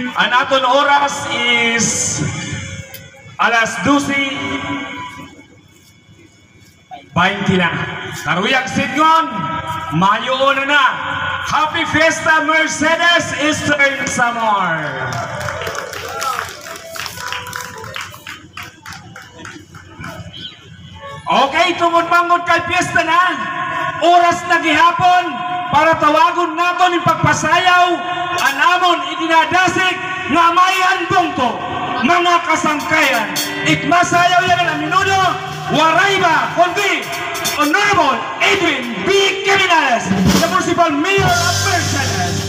Ang aton oras is alas 12:20 na. Karuyag Sidngon, Mayo na. Happy Fiesta Mercedes Eastern Samar. Okay, tungod-mangod kay fiesta na. Oras na gihapon para tawagon naton yung pagpasayaw anamon idinadasig nga may handong to mga kasangkayan. Ikmasayaw yan ang minuto, waray ba kundi Honorable Edwin B. Caminales, the Municipal Mayor of Mercedes.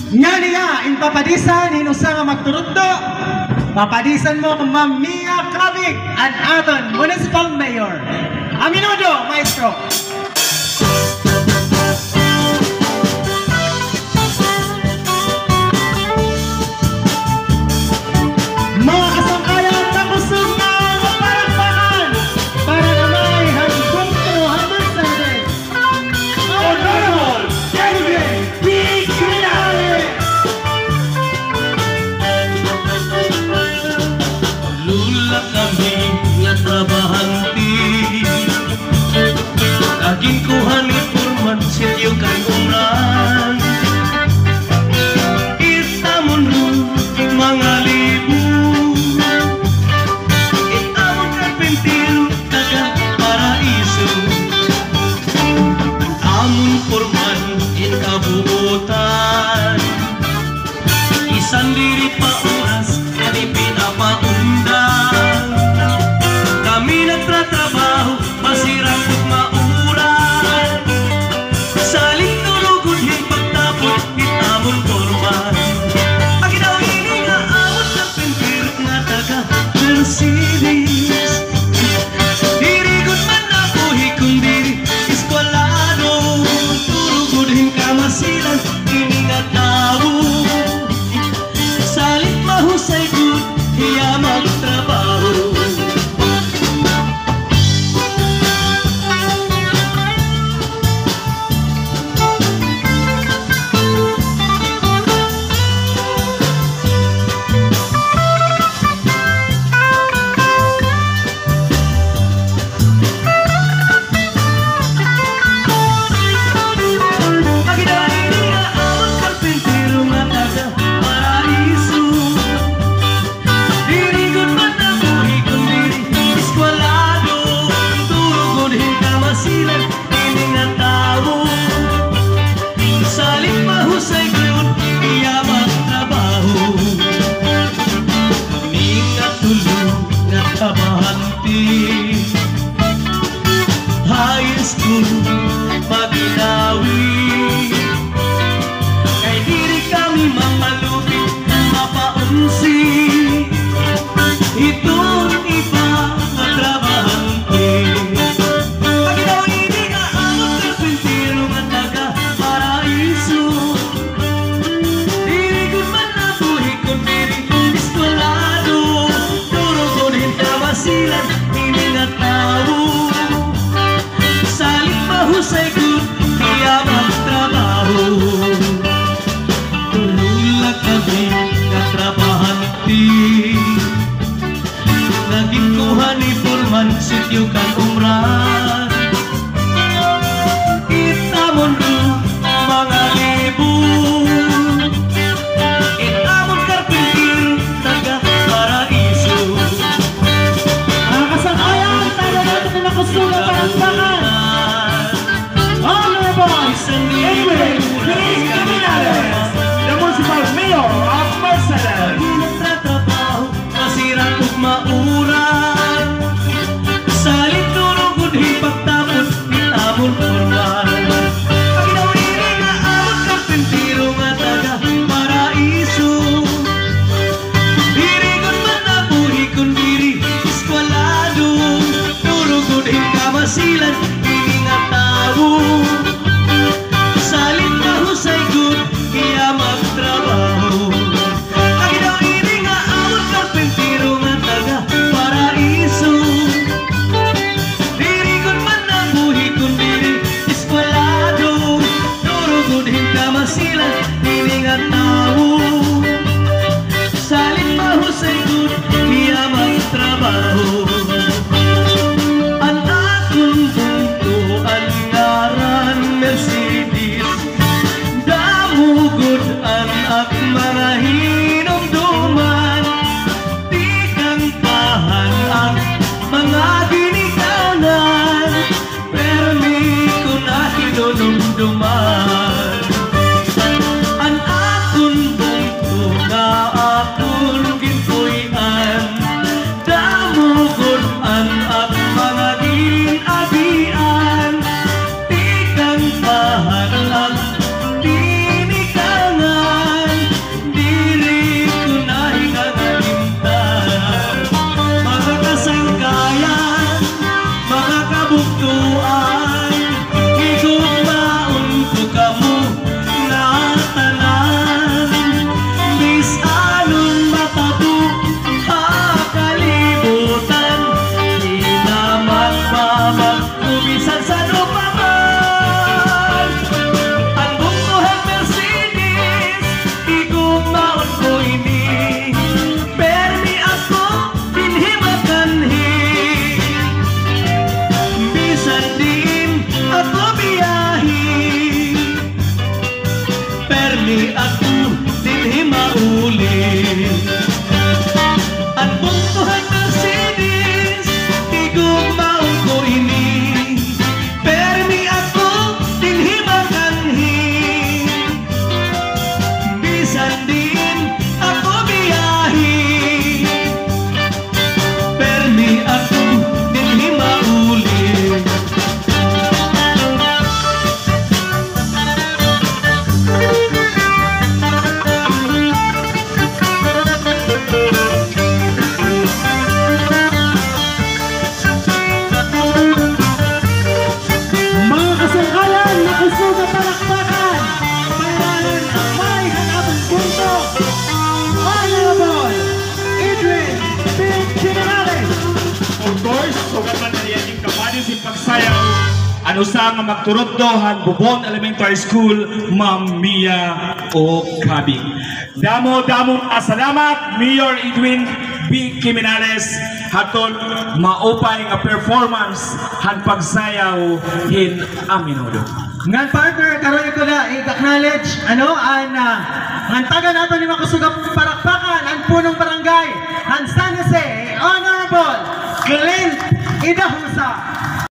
Nga niya, impapadisan, hinusa nga magturugdo, papadisan mo kung Ma'am Mia Kravik, ang aton Municipal Mayor. Aminudo, Maestro. Mga kasangkayan na kusog na palakpakan para naman handong to Mercedes. Honorable Edwin B. Caminales. Lula kami nga trabahante, laging kuhan ni Purman sityo kay umran. Itamon ro mga libo, itamon karpentero taga Paraiso. Amon Purman in kabuutan, isan diri pa oras kami pinapaundang. Kami nagtratrabaho, masirang at mauran. Saling tulugod yung pagtapos, itamon Purman. Ang ginawin nga awat ng pentero nga taga Mercedes. Dirigod man na buhi kung diri eskwalado, tulugod yung kamasilan, ini nga tao. Salit mahusay good, iya magtrabaho. High school maginawi, kay diri kami mamalupit mapaunsi. Itong iba na trabahante, pagkawin nga amot karpentero nga taga Paraiso. Dirigod man na buhi kung diri eskwalado, turugonin kamasilan, hindi nga tao. Saling mahusay good, kaya magtrabaho. Tulula kami katrabahante, naging kuha ni Purman sityo kan umran. Itamon ro mga libo, itamon karpentero taga Paraiso. Ang kasangkayan, tayo natin na kusog na palakpakan. Honorable Edwin B. Caminales, the Municipal Mayor of Mercedes. Nagtatrabaho, masirang ug mauran. Saling tulugod hipagtapon, itamon Purman. Ang ginawin nga amot karpentero nga taga Paraiso. Dirigod man na buhi kung diri eskwalado, tulugod kamasilan, hindi nga tao. Saling mahusay good, kaya magtrabaho. Ang ginawin nga awat karpentero nga taga Paraiso. ning pagsayaw ano sa nga magturuddo han Bubon Elementary School, Ma'am Mia O. Kabig. Damo salamat Mayor Edwin B. Kiminales hatol maupay nga performance han pagsayaw hin Aminodo. Ngan partner, karoon ko na i-acknowledge, ang taga nato ni Makusugap Parakpakan, ang punong barangay, ang San Jose, Honorable Clint Idahusa.